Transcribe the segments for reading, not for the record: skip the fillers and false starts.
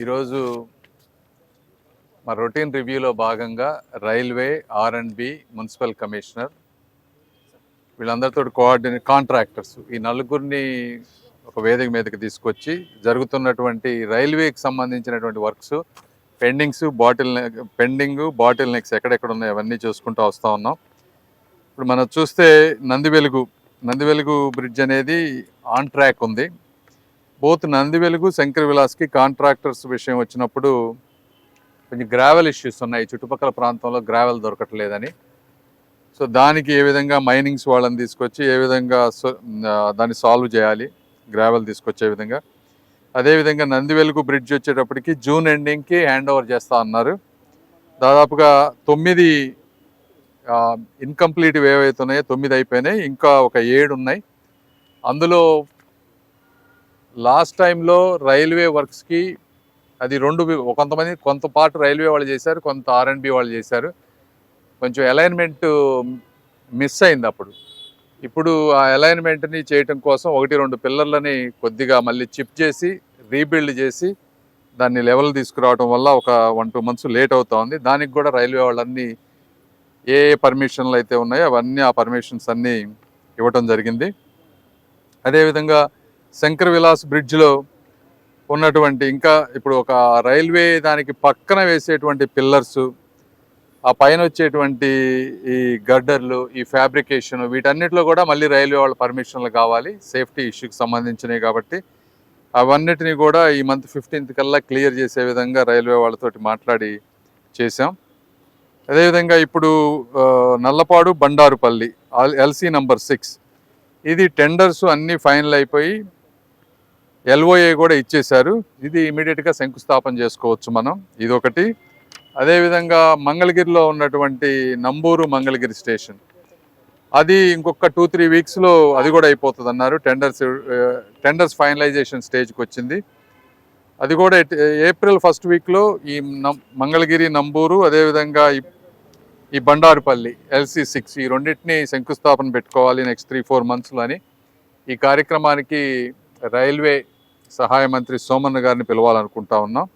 ఈరోజు మా రొటీన్ రివ్యూలో భాగంగా రైల్వే, R&B, మున్సిపల్ కమిషనర్ వీళ్ళందరితో కాంట్రాక్టర్స్ ఈ నలుగురిని ఒక వేదిక మీదకి తీసుకొచ్చి జరుగుతున్నటువంటి రైల్వేకి సంబంధించినటువంటి వర్క్స్ పెండింగ్ బాటిల్ నెక్స్ ఎక్కడెక్కడ ఉన్నాయి అవన్నీ చూసుకుంటూ వస్తూ ఉన్నాం. ఇప్పుడు మనం చూస్తే నందివెలుగు బ్రిడ్జ్ అనేది ఆన్ ట్రాక్ ఉంది. బోత్ నందివెలుగు, శంకర్ విలాస్కి కాంట్రాక్టర్స్ విషయం వచ్చినప్పుడు కొంచెం గ్రావెల్ ఇష్యూస్ ఉన్నాయి. చుట్టుపక్కల ప్రాంతంలో గ్రావెల్ దొరకట్లేదని, సో దానికి ఏ విధంగా మైనింగ్స్ వాళ్ళని తీసుకొచ్చి ఏ విధంగా దాన్ని సాల్వ్ చేయాలి, గ్రావెల్ తీసుకొచ్చే విధంగా. అదేవిధంగా నందివెలుగు బ్రిడ్జ్ వచ్చేటప్పటికి జూన్ ఎండింగ్కి హ్యాండ్ ఓవర్ చేస్తా అన్నారు. దాదాపుగా 9 ఇన్కంప్లీట్ ఏవైతే ఉన్నాయో 9 అయిపోయినాయి, ఇంకా ఒక 7 ఉన్నాయి. అందులో లాస్ట్ టైంలో రైల్వే వర్క్స్కి అది కొంత పార్ట్ రైల్వే వాళ్ళు చేశారు, కొంత R&B వాళ్ళు చేశారు. కొంచెం అలైన్మెంట్ మిస్ అయింది అప్పుడు. ఇప్పుడు ఆ అలైన్మెంట్ని చేయటం కోసం 1-2 పిల్లర్లని కొద్దిగా మళ్ళీ చిప్ చేసి రీబిల్డ్ చేసి దాన్ని లెవెల్ తీసుకురావడం వల్ల ఒక 1-2 మంత్స్ లేట్ అవుతా ఉంది. దానికి కూడా రైల్వే వాళ్ళన్నీ ఏ పర్మిషన్లు అయితే ఉన్నాయో అవన్నీ ఆ పర్మిషన్స్ అన్నీ ఇవ్వటం జరిగింది. అదేవిధంగా శంకర్ విలాస్ బ్రిడ్జ్లో ఉన్నటువంటి ఇంకా ఇప్పుడు ఒక రైల్వే దానికి పక్కన వేసేటువంటి పిల్లర్స్, ఆ పైన వచ్చేటువంటి ఈ గడ్డర్లు, ఈ ఫ్యాబ్రికేషన్, వీటన్నిటిలో కూడా మళ్ళీ రైల్వే వాళ్ళ పర్మిషన్లు కావాలి, సేఫ్టీ ఇష్యూకి సంబంధించినవి కాబట్టి అవన్నిటిని కూడా ఈ మంత్ 15th కల్లా క్లియర్ చేసే విధంగా రైల్వే వాళ్ళతోటి మాట్లాడి చేసాం. అదేవిధంగా ఇప్పుడు నల్లపాడు బండారుపల్లి LC నంబర్ 6 ఇది టెండర్స్ అన్నీ ఫైనల్ అయిపోయి LOA కూడా ఇచ్చేశారు. ఇది ఇమీడియట్గా శంకుస్థాపన చేసుకోవచ్చు మనం, ఇదొకటి. అదేవిధంగా మంగళగిరిలో ఉన్నటువంటి నంబూరు మంగళగిరి స్టేషన్, అది ఇంకొక 2-3 వీక్స్లో అది కూడా అయిపోతుంది అన్నారు. టెండర్స్ ఫైనలైజేషన్ స్టేజ్కి వచ్చింది. అది కూడా ఏప్రిల్ 1st వీక్లో ఈ మంగళగిరి, నంబూరు, అదేవిధంగా ఈ బండారుపల్లి LC 6 ఈ రెండింటిని శంకుస్థాపన పెట్టుకోవాలి నెక్స్ట్ 3-4 మంత్స్లో అని. ఈ కార్యక్రమానికి రైల్వే సహాయ మంత్రి సోమన్న గారిని పిలవాలనుకుంటా ఉన్నాం.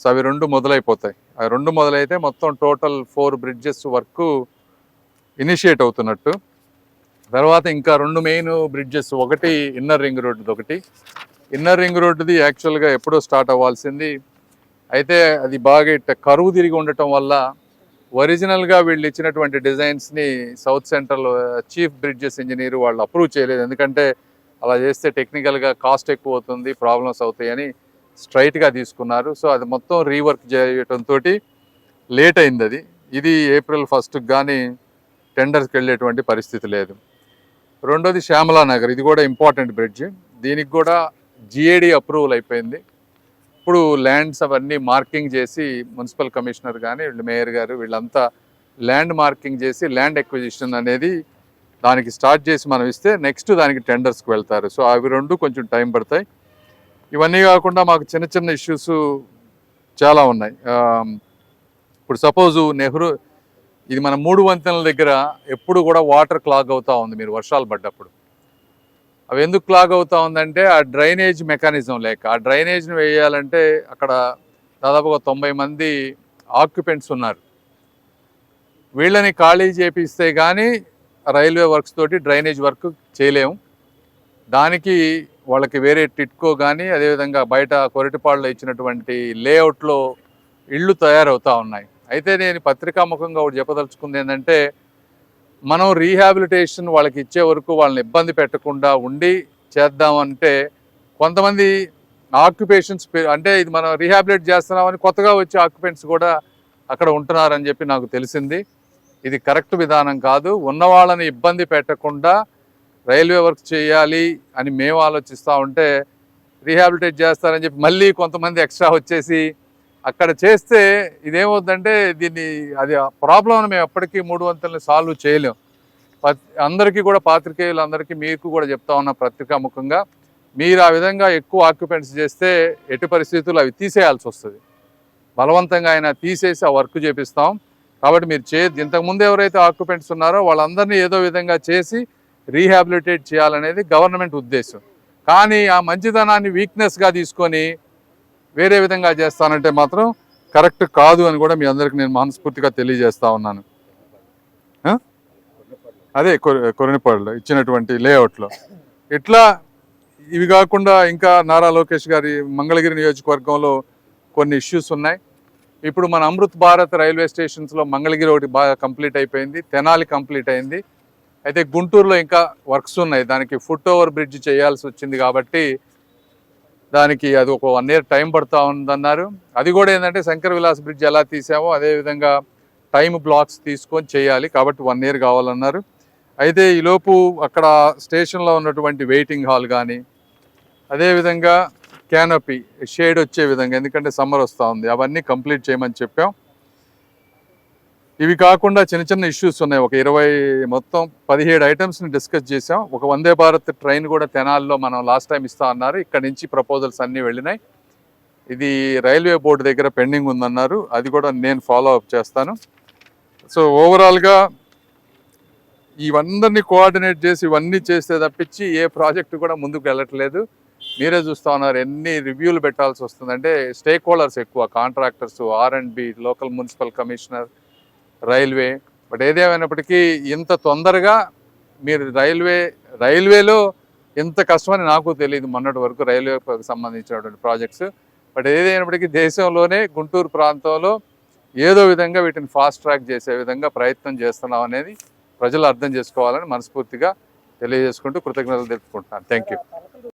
సో అవి 2 మొదలైపోతాయి. అవి 2 మొదలైతే మొత్తం టోటల్ 4 బ్రిడ్జెస్ వర్క్ ఇనిషియేట్ అవుతున్నట్టు. తర్వాత ఇంకా 2 మెయిన్ బ్రిడ్జెస్, ఒకటి ఇన్నర్ రింగ్ రోడ్డుది, ఒకటి ఇన్నర్ రింగ్ రోడ్డుది యాక్చువల్గా ఎప్పుడో స్టార్ట్ అవ్వాల్సింది. అయితే అది బాగా కరువు తిరిగి ఉండటం వల్ల ఒరిజినల్గా వీళ్ళు ఇచ్చినటువంటి డిజైన్స్ని south central chief bridges engineer వాళ్ళు అప్రూవ్ చేయలేదు. ఎందుకంటే అలా చేస్తే టెక్నికల్గా కాస్ట్ ఎక్కువ అవుతుంది, ప్రాబ్లమ్స్ అవుతాయని స్ట్రైట్గా తీసుకున్నారు. సో అది మొత్తం రీవర్క్ చేయడంతో లేట్ అయింది. ఇది ఏప్రిల్ 1st కానీ టెండర్స్కి వెళ్ళేటువంటి పరిస్థితి లేదు. రెండోది శ్యామలా నగర్, ఇది కూడా ఇంపార్టెంట్ బ్రిడ్జ్. దీనికి కూడా GAD అప్రూవల్ అయిపోయింది. ఇప్పుడు ల్యాండ్స్ అవన్నీ మార్కింగ్ చేసి మున్సిపల్ కమిషనర్ కానీ మేయర్ గారు వీళ్ళంతా ల్యాండ్ మార్కింగ్ చేసి ల్యాండ్ ఎక్విజిషన్ అనేది దానికి స్టార్ట్ చేసి మనం ఇస్తే నెక్స్ట్ దానికి టెండర్స్కి వెళ్తారు. సో అవి 2 కొంచెం టైం పడతాయి. ఇవన్నీ కాకుండా మాకు చిన్న చిన్న ఇష్యూస్ చాలా ఉన్నాయి. ఇప్పుడు సపోజు నెహ్రూ, ఇది మన 3 వంతెనల దగ్గర ఎప్పుడు కూడా వాటర్ క్లాగ్ అవుతూ ఉంది. మీరు వర్షాలు పడ్డప్పుడు అవి ఎందుకు క్లాగ్ అవుతూ ఉందంటే ఆ డ్రైనేజ్ మెకానిజం లేక. ఆ డ్రైనేజ్ని వేయాలంటే అక్కడ దాదాపుగా 90 మంది ఆక్యుపెంట్స్ ఉన్నారు. వీళ్ళని ఖాళీ చేపిస్తే కానీ రైల్వే వర్క్స్ తోటి డ్రైనేజ్ వర్క్ చేయలేము. దానికి వాళ్ళకి వేరే టిట్కో కానీ అదేవిధంగా బయట కొరటిపాడులో ఇచ్చినటువంటి లేఅవుట్లో ఇళ్ళు తయారవుతూ ఉన్నాయి. అయితే నేను పత్రికాముఖంగా ఒకటి చెప్పదలుచుకుంది ఏంటంటే, మనం రీహాబిలిటేషన్ వాళ్ళకి ఇచ్చే వరకు వాళ్ళని ఇబ్బంది పెట్టకుండా ఉండి చేద్దామంటే కొంతమంది ఆక్యుపేషన్స్, అంటే ఇది మనం రీహాబిలిటేట్ చేస్తున్నామని కొత్తగా వచ్చే ఆక్యుపెంట్స్ కూడా అక్కడ ఉంటున్నారని చెప్పి నాకు తెలిసింది. ఇది కరెక్ట్ విధానం కాదు. ఉన్న వాళ్ళని ఇబ్బంది పెట్టకుండా రైల్వే వర్క్ చేయాలి అని మేము ఆలోచిస్తూ ఉంటే రీహాబిలిటేట్ చేస్తారని చెప్పి మళ్ళీ కొంతమంది ఎక్స్ట్రా వచ్చేసి అక్కడ చేస్తే ఇదేమవుతుందంటే అది ప్రాబ్లం మేము ఎప్పటికీ 3 వంతెనలు సాల్వ్ చేయలేం. అందరికీ కూడా పాత్రికేయులందరికీ మీకు కూడా చెప్తా ఉన్న పత్రికాముఖంగా, మీరు ఆ విధంగా ఎక్కువ ఆక్యుపెంట్స్ చేస్తే ఎట్టి పరిస్థితుల్లో అవి తీసేయాల్సి వస్తుంది. బలవంతంగా అయినా తీసేసి ఆ వర్క్ చేపిస్తాం. కాబట్టి మీరు ఇంతకుముందు ఎవరైతే ఆక్యుపెంట్స్ ఉన్నారో వాళ్ళందరినీ ఏదో విధంగా చేసి రీహాబిలిటేట్ చేయాలనేది గవర్నమెంట్ ఉద్దేశం. కానీ ఆ మంచితనాన్ని వీక్నెస్గా తీసుకొని వేరే విధంగా చేస్తానంటే మాత్రం కరెక్ట్ కాదు అని కూడా మీ అందరికి నేను మనస్ఫూర్తిగా తెలియజేస్తా ఉన్నాను. ఆ? అదే కొరనిపాడులో ఇచ్చినటువంటి లేఅవుట్లో ఇట్లా ఇవి కాకుండా ఇంకా నారా లోకేష్ గారి మంగళగిరి నియోజకవర్గంలో కొన్ని ఇష్యూస్ ఉన్నాయి. ఇప్పుడు మన అమృత్ భారత్ రైల్వే స్టేషన్స్లో మంగళగిరి ఒకటి బాగా కంప్లీట్ అయిపోయింది, తెనాలి కంప్లీట్ అయింది. అయితే గుంటూరులో ఇంకా వర్క్స్ ఉన్నాయి, దానికి ఫుట్ ఓవర్ బ్రిడ్జ్ చేయాల్సి వచ్చింది కాబట్టి దానికి అది ఒక 1 year టైం పడుతూ ఉందన్నారు. అది కూడా ఏంటంటే శంకర్ విలాస్ బ్రిడ్జ్ ఎలా తీసామో అదేవిధంగా టైం బ్లాక్స్ తీసుకొని చేయాలి కాబట్టి 1 year కావాలన్నారు. అయితే ఈలోపు అక్కడ స్టేషన్లో ఉన్నటువంటి వెయిటింగ్ హాల్ కానీ అదేవిధంగా క్యానపీ షేడ్ వచ్చే విధంగా, ఎందుకంటే సమ్మర్ వస్తూ ఉంది, అవన్నీ కంప్లీట్ చేయమని చెప్పాం. ఇవి కాకుండా చిన్న చిన్న ఇష్యూస్ ఉన్నాయి. ఒక 17 ఐటమ్స్ని డిస్కస్ చేసాం. ఒక వందే భారత్ ట్రైన్ కూడా తెనాల్లో మనం లాస్ట్ టైం ఇస్తా అన్నారు, ఇక్కడ నుంచి ప్రపోజల్స్ అన్నీ వెళ్ళినాయి. ఇది రైల్వే బోర్డు దగ్గర పెండింగ్ ఉందన్నారు, అది కూడా నేను ఫాలో అప్ చేస్తాను. సో ఓవరాల్గా ఇవన్నీ కోఆర్డినేట్ చేసి ఇవన్నీ చేస్తే తప్పించి ఏ ప్రాజెక్టు కూడా ముందుకు వెళ్ళట్లేదు. మీరే చూస్తూ ఉన్నారు ఎన్ని రివ్యూలు పెట్టాల్సి వస్తుంది. అంటే స్టేక్ హోల్డర్స్ ఎక్కువ, contractors, R&B, local municipal commissioner, railway. But ఏదేమైనప్పటికీ ఇంత తొందరగా మీరు రైల్వేలో ఎంత కష్టమని నాకు తెలియదు మొన్నటి వరకు రైల్వేకి సంబంధించినటువంటి ప్రాజెక్ట్స్. బట్ ఏదైనప్పటికీ దేశంలోనే గుంటూరు ప్రాంతంలో ఏదో విధంగా వీటిని ఫాస్ట్ ట్రాక్ చేసే విధంగా ప్రయత్నం చేస్తున్నాం అనేది ప్రజలు అర్థం చేసుకోవాలని మనస్ఫూర్తిగా తెలియజేసుకుంటూ కృతజ్ఞతలు తెలుపుకుంటున్నాను. Thank you.